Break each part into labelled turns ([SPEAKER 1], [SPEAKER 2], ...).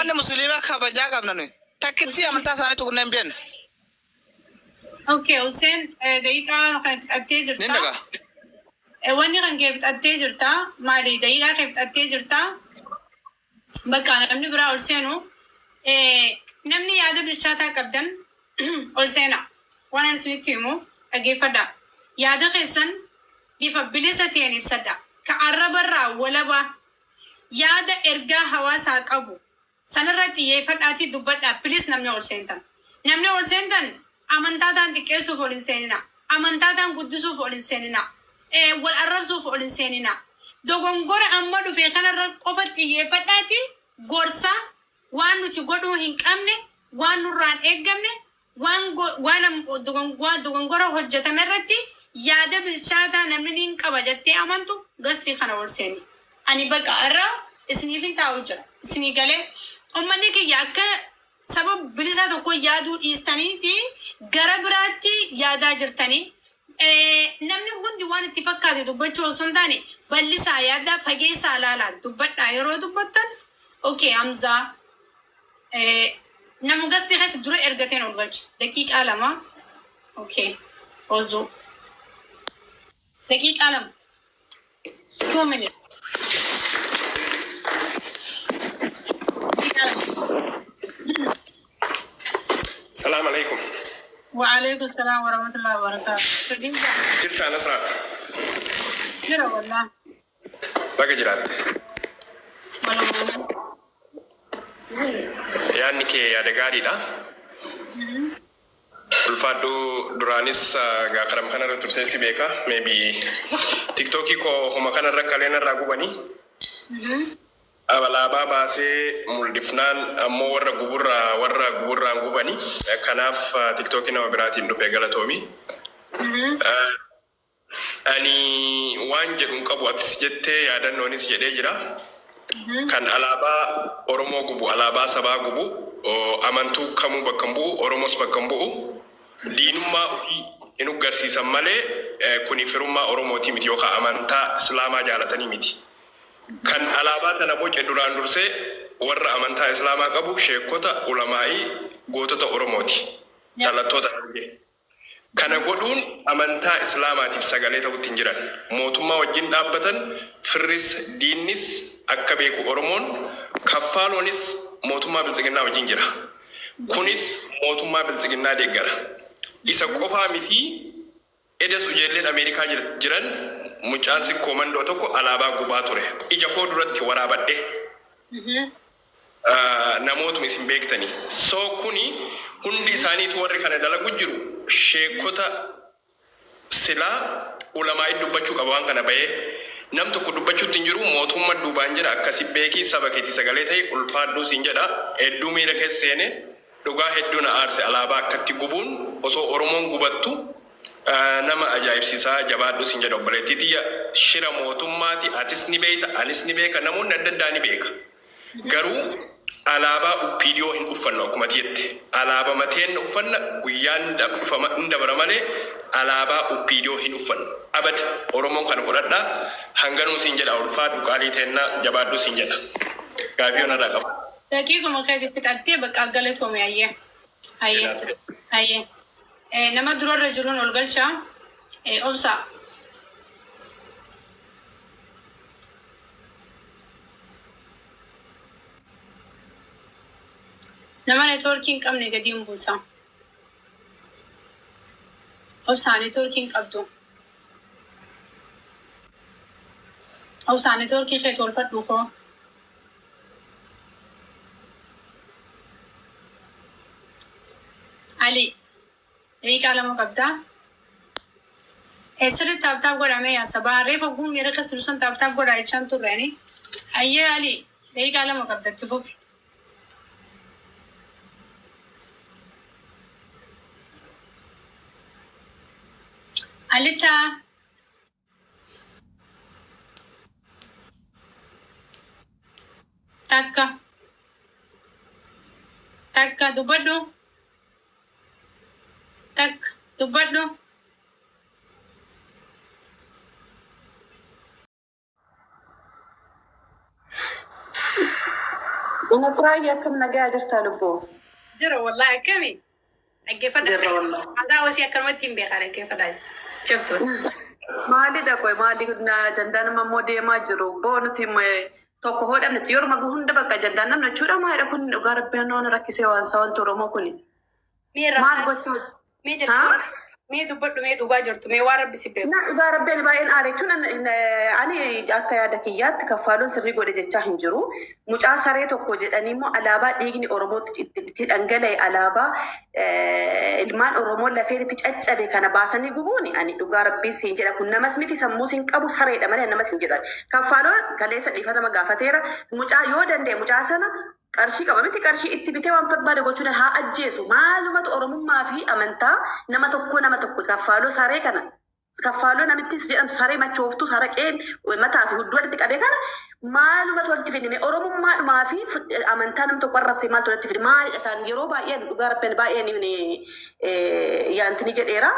[SPEAKER 1] أمني مسلمة كبجاك أمني تكتي أمنتا سانة تقول نبين
[SPEAKER 2] أوكي حسين دقيقة خلينا أتجر
[SPEAKER 1] نينك
[SPEAKER 2] واني كان كيف أتجر تا مالي دقيقة كيف أتجر تا بقى أنا نمني برا حسينو نمني ياده بالشاتا كبدن حسينا وانا نسيتيمو أجي فدا ياده خسن بفبلسة يعني بصدق كعرب الرا ولا با ياده إرجع هوا ساق أبو سنرتي يفتاتي دبّت بليس نمني أولسنتن أمانتان تكيسو فولنسيننا أمانتان قدسو فولنسيننا والعربسو فولنسيننا دوغونغور أمادو في خنا رقفت يفتاتي غورسا وانو تقولو هنكمني وانو ران إجمني وان دوغونغور هجتا مرتي ياده بالشاتا نمني نكبجتي أمانتو غستي خنا أولسيني أني بقى أرى اسنيفين تاوجر اسني قالي أمني كي ياك سبب بليسا تقول يادو إستاني تي غربراتي يادا جرتاني نمني هون ديوان اتفاق دي دبّتشو سنداني بليسا يادا فجيسا لالا دبّت ايرو دبّتن اوكي همزة نمو قصتي خيس درو ارغتين اولغلش دقيق علما اوكي اوزو دقيق علم 2 minutes
[SPEAKER 3] السلام عليكم.
[SPEAKER 2] وعليكم السلام ورحمة الله وبركاته.
[SPEAKER 3] جرت أنا سرا.
[SPEAKER 2] جرا والله.
[SPEAKER 3] باقي جرات. يعني كي ada gari dah. Ulfadu duranis gakaram kana returtesi beka maybe TikToki ko homa kana rakalena ragu bani. Abala baba se muldifnan ammo warra guburra ngubani kanaf TikTok na wabirati ndo pegala tomi ani wanje dun kabu atisjette ya dan nonis jede jira kan alaba oromo gubu alaba saba gubu o amantu kamu bakambu oromos bakambu dinuma fi inu garsi samale kuni firuma oromo timiti yoka amanta islama jalatani miti kan alabata na boce duran durse warra amanta islama qabu sheekota ulamai gootota oromoti dalatota kana godun amanta islamati sagale ta gutin jiran motuma wajin dabbatan firris dinis akka beeku oromon kaffalonis motuma bilzigina wajin jira kunis motuma bilzigina deggara isa qofa miti edes ujellen amerika jiran muchansi komando tokko alaba gubature ija hoduratti warabadde namotu misin beektani so kuni hundi isani to warri kana dalagu jiru sheekota sila ulama idubbachu qaban kana baye nam tokko dubbachu tinjiru motumma dubanjira akasi beeki sabaketi sagale tay ulfaaddu sinjada eddumira kessene duga hedduna arse alaba akkatti gubun oso oromon gubattu nama ajaa'ibsiisaa jabaadhu sin jedhu obboleettiitii shira mootummaati atis ni beekta anis ni beeka namoonni adda addaa ni beeka garuu alaabaa uppiidiyoo hin uffannu akkuma jette alaabaa mateen uffanna guyyaan dabara malee alaabaa uppiidiyoo hin uffannu abad oromoon kan fudhadhaa hanganuu sin jedha ulfaadhu qaalii teennaa jabaadhu sin jedha gaafiyoon irraa qaba.
[SPEAKER 2] daqiiquma keetii fixattee bakka galatoome hayyee nama durarra jiruun ol galcha obsa nama networking qabne gadiin buusa obsa networking qabdu obsa networking kee tolfadhu koo Ali دقيقة لما قبضة هسر تاب قرامي يا صباح ريف أقوم ميرا كسرسون تاب قرامي چند تو رهني أيه علي دقيقة لما قبضة تفوق علي تاكا دبادو Tak, tubat do.
[SPEAKER 4] أنا صراحة كم نجا جرت لبو
[SPEAKER 2] جرى والله كمي أجيب
[SPEAKER 4] جرى والله
[SPEAKER 2] هذا وسيا كلمتين بيخالك كيف دايس شفتوا
[SPEAKER 4] مالي دا كوي مالي كنا جندان ما مودي ما جرو بون تيم توكو هذا من تيور ما بهون دبا كجندان من تشورا ما هذا كن غارب بينون ركيسي وانسان تورو كوني ما قلت ها
[SPEAKER 2] مي دوبا جرت مي وارب بسيبه
[SPEAKER 4] نا غارب بين باين عليك شو أنا جاك يا دكيات كفالون سري قولي جتة هنجرو مجا سري توكو جد أني مو علابا ديجني أوروموت تانجلي علابا المان أورومو لفير تجأت أبي كان باسني جبوني أني غارب بيسين جدا كنا مسمتي سموسين أبو سري ده مالي نمسين جدا كفالون كليس اللي فتا ما قافتيرا مجا يودن ده مجا سنا كارشي كمامتي كارشي اتبتي وان فت بعد قلتون ها أجيسو معلومات أورومو ما في أمانتا نما تكو كفالو ساري كنا كفالو نمتي سجل ساري ما شوفتو سارك إن ومتى في هدوء تك أبي كنا معلومات ولا تفيدني أورومو ما في أمانتا نم تقرب سيمال تولا تفيد ما سان يروبا ين غارب بين باين من يانتني جد إيرا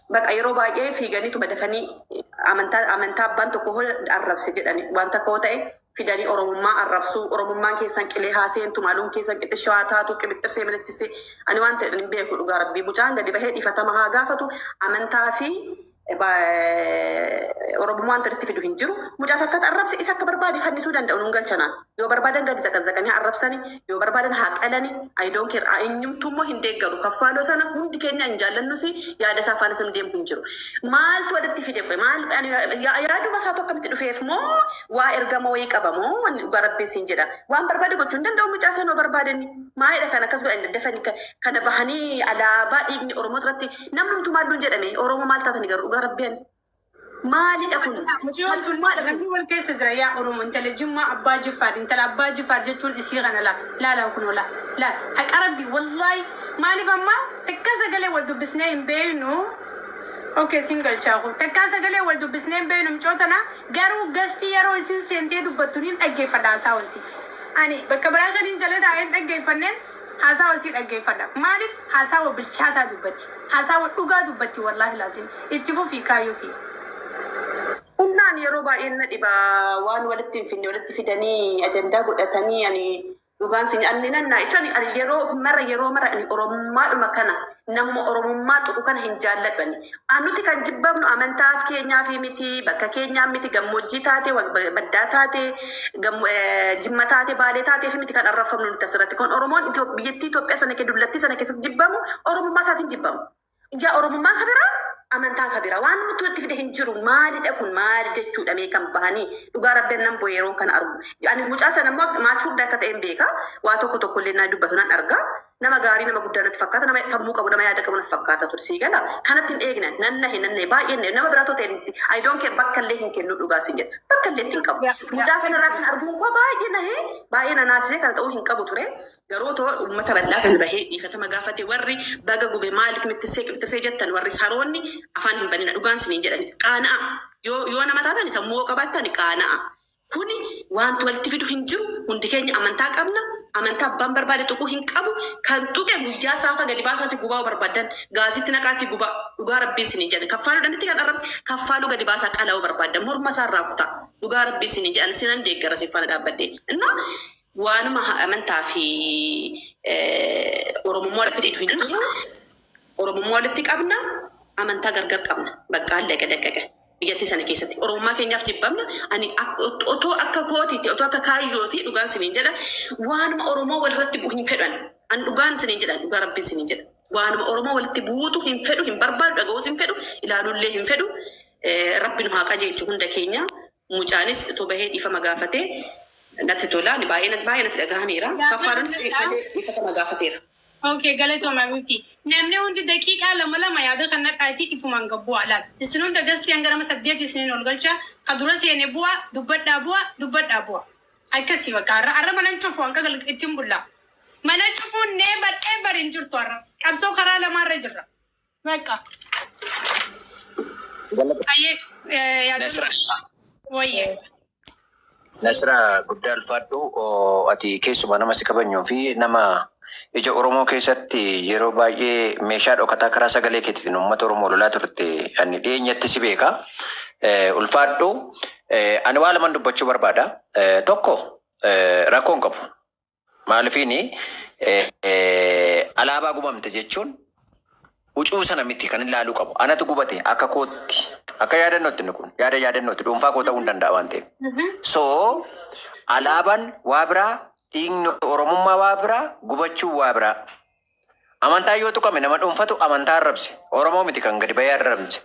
[SPEAKER 4] بقى يروبا ين في جاني تبدفني أمانتا بانتو كهول عرب سجدني وانتا كوتاي في داني أوروما عربسو أوروما كيسان كلي هاسين تمالون كيسان كتشواتا تو كبترسي من التسي أنا وانت نبيه كل غرب بيبوجان ده بهدي فتما غافتو أمانتا في أوروما أنت رتفيدو هنجرو مجاتا كات عرب سي إساك بربادي فني سودان ده ونقال شنان يو بربادن قد زكاني عرب سني يو بربادن هاك ألاني I don't care أينيم تومو هندق قالو كفالو سنة هندي كيني أنجالن نسي يا ده سافانا سمديم هنجرو مال تو رتفيدو كوي مال يعني يا دو مساتو كمتدو فيف مو وإرغا مو يكابا مو غرب بيسين جدا وان بربادي قو چندن دو مجاسا نو بربادني ما إذا كان كسبو أن دفني كان بحاني على بائي أورومو ترتي نمنم تمادون جدامي أورومو مال تاتني غربين مالي أكون
[SPEAKER 2] ربي والكيس زريا أورومو انت لجمع أبا جفار انت لأبا جفار جتول إسيغانا لا أكون لا حق ربي والله مالي فما تكاسا قلي والدو بسنين بينو اوكي سينجل شاغو تكاسا قلي والدو بسنين بينو مجوتنا قارو قستي يارو إسين سينتي دبتونين أجي فداسا وسي أني بكبرا غنين جلد آيان أجي فنن هاسا وسي أجي فدا مالي هاسا وبالشاتا دبتي هاسا ودوغا دبتي والله لازم اتفو في كايوكي
[SPEAKER 4] Unnaan yeroo baay'een dhiba waan walitti hin finne walitti fidanii ajandaa godhatanii ani dhugaan sin anni nanna jechuun ani yeroo mara ani oromummaadhuma kana namuma oromummaa tuqu kana hin jaalladhani annuti kan jibbamnu amantaaf keenyaa fi miti bakka keenyaa miti gammoojjii taate baddaa taate jimma taate baalee taate fi miti kan arrafamnu nuti asirratti kun oromoon biyyattii Itoophiyaa sana kee dullatti sana keessatti jibbamu oromummaa isaatiin jibbamu ija oromummaa kabira amantaa kabira waan nuti itti fide hin jiru maalidha kun maali jechuudha mee kan bahanii dhugaa rabbiin nan boo yeroon kana argu ani mucaa sana immoo maachurda akka ta'een beeka waa tokko illee naa dubbatu nan arga nama gaarii nama guddaa natti fakkaata nama sammuu qabu nama yaada qabu natti fakkaata ture sii gala kanatti hin eegnan nannahe baay'ee nama biraa ta'e I don't care bakka illee hin kennu dhugaa sin jedha bakka illee hin qabu mucaa kana irraa kan arguun koo baay'ee nanaasee kana ta'uu hin qabu ture garuu too uummata bal'aa kan bahee dhiifatama gaafate warri baga gube maaliif mittisee jettan warri saroonni afaan hin banina dhugaan sin jedhani qaana'a yoo nama taatan sammuu qabaattan qaana'a kuni wanti walitti fidu hin jiru hundi keenya amantaa qabna amantaa abbaan barbaade tuquu hin qabu kan tuqe guyyaa saafa gadi baasaati gubaa barbaadan gaasitti naqaatti gubaa dhugaa rabbiin sin jedhan kaffaaluu dandeetti kan arrabsi kaffaaluu gadi baasaa qala'uu barbaadan morma isaarraa kutaa dhugaa rabbiin sin jedhan sinan deeggara siffana dhaabbadde innaa waanuma amantaa fi oromummaa walitti fidu hin jiru oromummaa walitti qabna amantaa gargar qabna bakka allee gadaqaqa biyyatti sana keessatti oromummaa keenyaaf jibbamna ani otoo akka kootiitti otoo akka kaayyooti dhugaan siniin jedha waanuma oromoo walirratti bu'u hin fedhan an dhugaan siniin jedhan dhugaa rabbiin siniin jedha waanuma oromoo walitti buutu hin fedhu hin barbaadu dhaga'uus hin fedhu ilaaluullee hin fedhu rabbiin haa qajeelchu hunda keenya mucaanis otoo bahee dhiifama gaafatee natti tola ni baay'ee natti dhagahameera kaffaaluunis dhiifama gaafateera.
[SPEAKER 2] اوكي قالتوا ما بنتي نمني وانت دقيقة لما ياده خلنا قاعدين يفهمون قبوا على السنون تجسدي أنجرا مسديات السنين والقلشة قدرة سيني بوا دبت أبوا أي كسي وكارا أرى ما نشوفه أنك قال إتيم بولا ما نشوفه نبر إنجر تورا كابسو خرا لما رجرا ماكا أيه يا
[SPEAKER 5] نسرة
[SPEAKER 2] ويه
[SPEAKER 5] نسرة قدال فاتو أو أتي كيسو ما نمسك بنيو في نما ija Oromoo keessatti yeroo baay'ee meeshaa dhokataa karaa sagalee keetiin uummata Oromoo lolaa turte ani dhiyeenyatti si beeka ulfaadhu ani waa lama dubbachuu barbaada tokko rakkoon qabu. Maaliifini alaabaa gubamte jechuun ucuu sana miti kan ilaaluu qabu. Anatu gubate akka kootti akka yaadannootti kun yaadannootti dhuunfaa koo ta'uu hin danda'a waan ta'eef. So alaabaan waa biraa dhiigni Oromummaa waa biraa gubachuu waa biraa. Amantaa yoo tuqame nama dhuunfatu amantaa arrabse. Oromoo miti kan gadi bahee arrabse.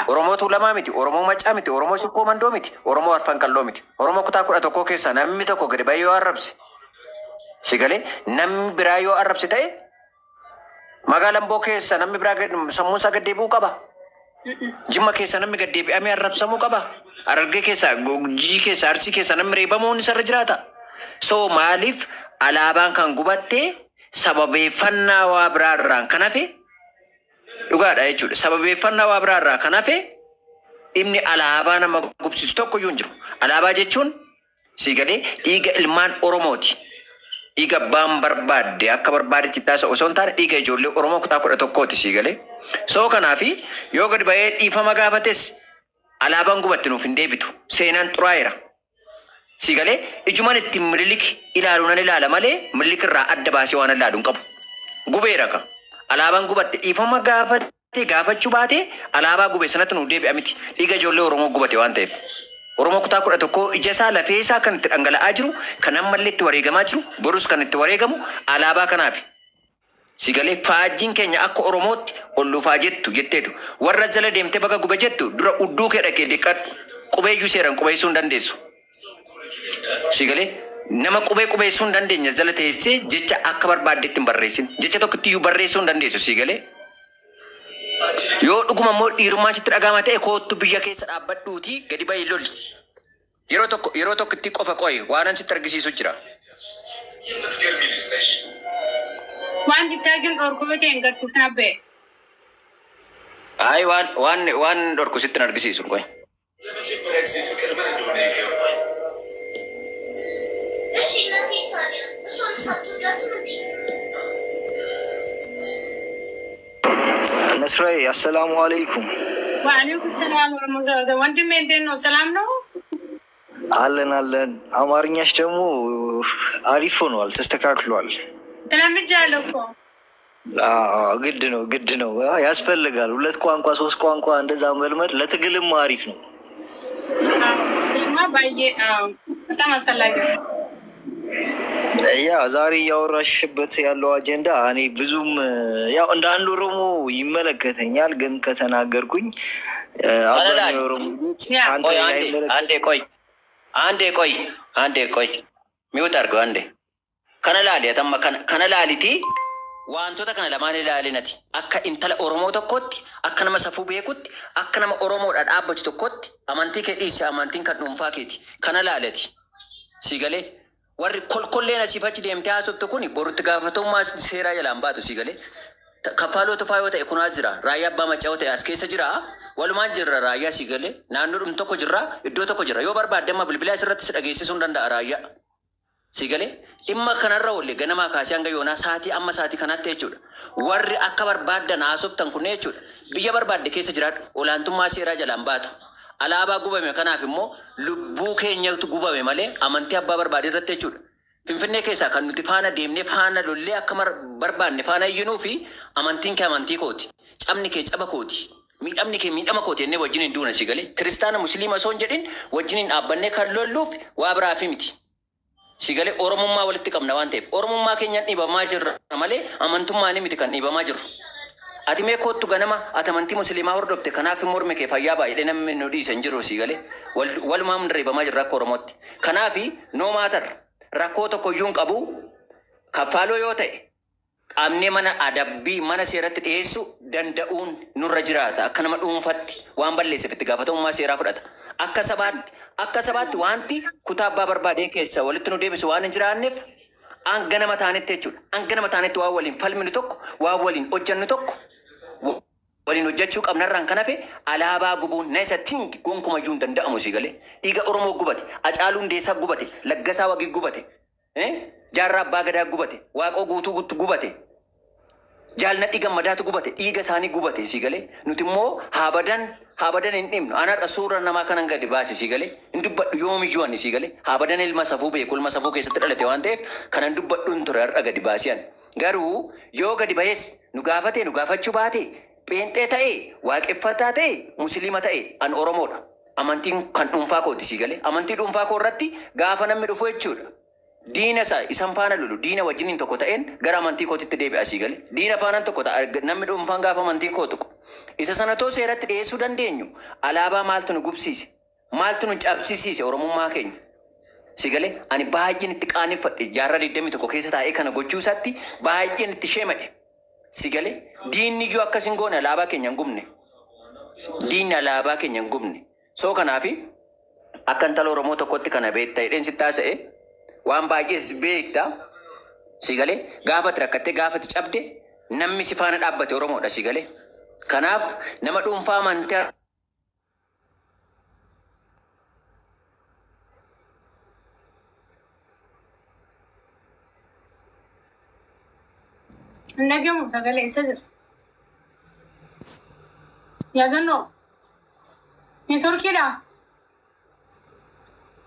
[SPEAKER 5] Oromoo tuulamaa miti, Oromoo macaa miti, Oromoo sikkoo mandoo miti, Oromoo arfan qalloo miti. Oromoo kutaa 11 keessa namni tokko gadi bahee yoo arrabse. Sigalee namni biraa yoo arrabse ta'e magaalaan boo keessa namni biraa sammuun isaa gaddeebi'uu qaba. Jimma keessa namni gaddeebi'amee arrabsamuu qaba. Harargee keessa, Gujii keessa, Arsii keessa namni reebamuun isarra jiraata. So maaliif alaabaan kan gubattee sababeeffannaa waa biraarraan kan hafe dhugaadha jechuudha. Sababeeffannaa waa biraarraa kan hafe dhimmi alaabaa nama gubsiisu tokko iyyuu hin jiru. Alaabaa jechuun sigalee dhiiga ilmaan Oromooti. Dhiiga abbaan barbaadde akka barbaadetti taasa osoo hin taane dhiiga ijoollee Oromoo kutaa 11ti sigalee. So kanaafi yoo gadi bahee dhiifama gaafates alaabaan gubatti nuuf hin deebitu. Seenaan xuraa'eera. Sigalee ijumaan ittiin Minilik ilaaluu nan ilaala malee Minilik irraa adda baasee waan ilaalu hin qabu. Gubeera ka. Alaabaan gubatte dhiifama gaafachuu baate alaabaa gubee sanatti nuuf deebi'a miti. Dhiiga ijoollee Oromoo gubate waan ta'eef. Oromoo kutaa 11 ija isaa lafee isaa kan itti dhangala'aa jiru kan ammallee itti wareegamaa jiru borus kan itti wareegamu alaabaa kanaafi. Sigalee faajiin keenya akka Oromootti olluufaa jettu jetteetu warra jala deemtee baga gube jettu dura udduu kee dhaqee dhiqadhu qubeeyyuu seeran qubeessuu hin dandeessu. Sigalee nama qubeessuu hin dandeenye jala teessee jecha akka barbaaddetti hin barreessin. Jecha tokkotti iyyuu barreessuu hin dandeessu sigalee. Yoo dhuguma immoo dhiirummaan sitti dhagahama ta'e kootu biyya keessa dhaabbadhuuti gadi bahii lolli. Yeroo tokko itti qofa qo'e waan sitti argisiisu jira.
[SPEAKER 2] Waan jittaa jiru dhorkuu ta'e hin garsiisan abbee.
[SPEAKER 5] Ayi waan dhorku sitti hin argisiisu qo'e.
[SPEAKER 6] Nasrai, assalamu alaikum.
[SPEAKER 2] Waalaikum salam warahmatullahi. ወንድሜ እንዴት ነው? ሰላም ነው?
[SPEAKER 6] አለን። አማርኛሽ ደግሞ አሪፍ ሆኗል፣ ተስተካክሏል።
[SPEAKER 2] ተለምጃለሁ እኮ።
[SPEAKER 6] ግድ ነው ያስፈልጋል። 2 ቋንቋ 3 ቋንቋ እንደዛ መልመድ ለትግልም አሪፍ ነው።
[SPEAKER 2] በጣም አስፈላጊ ነው።
[SPEAKER 6] ያ ዛሬ ያወራሽበት ያለው አጀንዳ እኔ ብዙም ያው እንደ አንድ ኦሮሞ ይመለከተኛል፣ ግን ከተናገርኩኝ
[SPEAKER 5] አንዴ ቆይ ሚውት አድርገው አንዴ ከነላሊ ተማ ከነላሊቲ ዋንቶታ ከነ ለማን ላሊነቲ አካ ኢንተለ ኦሮሞ ተኮት አካ ነመ ሰፉ ቤኩት አካ ነመ ኦሮሞ ዳዳበች ተኮት አማንቲ ከዲስ አማንቲን ከዱንፋ ኬቲ ከነላለቲ ሲገሌ warri kolkolleen asiifachi deemtee haasoftu kun borutti gaafatamummaa seeraa jalaan baatu sigalee kaffaalota faayoo ta'e kunaa jira raayyaa abbaa macaa ta'e as keessa jira walumaan jirra raayyaa sigalee naannoodhum tokko jirra iddoo tokko jira yoo barbaadde amma bilbilaa asirratti si dhageessisuu hin danda'a raayyaa sigalee dhimma kanarra olle ganamaa kaasee hanga yoonaa saatii amma saatii kanaatti jechuudha warri akka barbaaddan haasoftan kun jechuudha biyya barbaadde keessa jiraadhu olaantummaa seeraa jalaan baatu. Alaabaa gubame kanaaf immoo lubbuu keenyatu gubame malee amantii abbaa barbaade irratti jechuudha. Finfinnee keessaa kan nuti faana deemnee faana lollee akka barbaanne faana iyyinuu fi amantiin kee amantii kooti. Cabni kee caba kooti. Miidhamni kee miidhama kooti jennee wajjin hin duuna sigalee. Kiristaana musliima osoo hin jedhin wajjin hin dhaabbannee kan lolluuf waa biraafi miti. Sigalee Oromummaa walitti qabna waan ta'eef Oromummaa keenyaan dhiibamaa jirra malee amantummaa ni miti kan dhiibamaa jirru. Ati mee kootu ganama ati amantii musliimaa hordofte kanaaf mormi kee fayyaa baay'ee namni nu dhiisan jiru sigalee walumaan reebamaa jirra akka Oromootti. Kanaaf noo maatar rakkoo tokko iyyuu hin qabu kaffaaloo yoo ta'e qaamni mana adabbii mana seeratti dhiyeessuu danda'uun nurra jiraata akka nama dhuunfatti waan balleesseef itti gaafatamummaa seeraa fudhata. Akka sabaatti wanti kutaa abbaa barbaadee keessa walitti nu deebisu waan hin jiraanneef hanga nama taanetti jechuudha. Hanga nama taanetti waan waliin falminu tokko waan waliin hojjannu tokko waliin hojjechuu qabnarraan kan hafe alaabaa gubuun na isattiin gonkumayyuu hin danda'amu sigalee dhiiga Oromoo gubate Hacaaluu Hundeessaa gubate Laggasaa Wagii gubate jaarraa abbaa gadaa gubate Waaqoo guutuu gubate jaalladhi gammadaatu gubate dhiiga isaanii gubate si galee nuti immoo haabadan hin dhimnu anarra suura namaa kanan gadi baase si galee hin dubbadhu yoomiyyuu ani si galee haabadan ilma safuu beeku ilma safuu keessatti dhalate waan ta'eef kanan dubbadhu hin ture har'a gadi baasiyan garuu yoo gadi bahes nu gaafate nu gaafachuu baate pheenxee ta'e waaqeffataa ta'e musliima ta'e an oromoodha amantiin kan dhuunfaa kooti si galee amantii dhuunfaa koo irratti gaafa namni dhufu jechuudha. Diina isaa isan faana lolu diina wajjiniin tokko ta'een gara amantii kootitti deebi'a asii galee diina faanaan tokko ta'a namni dhuunfaan gaafa amantii koo tuqu isa sanatoo seeratti dhiyeessuu dandeenyu alaabaa maaltu nu gubsiise maaltu nu cabsisiise oromummaa keenya si galee ani baay'een itti qaaneffadhe jaarraa 21 keessa taa'ee kana gochuu isaatti baay'een itti sheemadhe si galee diinni iyyuu akkas hin goone alaabaa keenya hin gubne diinni alaabaa keenya hin gubne soo kanaafi akka intala oromoo tokkotti kana beektaa hidheen sitti haasa'e waan baay'ees beektaa si galee gaafati rakkattee gaafati cabde namni si faana dhaabbate oromoodha si galee kanaaf nama dhuunfaa amantii
[SPEAKER 2] nagamu sagalee isa jiru yaadannoo neetworkiidha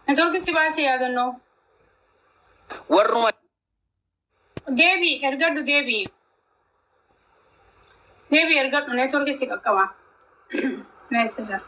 [SPEAKER 2] neetworkii si baasee yaadannoo
[SPEAKER 5] warruma
[SPEAKER 2] deebii ergadhu deebii ergadhu neetworkii si qaqqaba neessa jira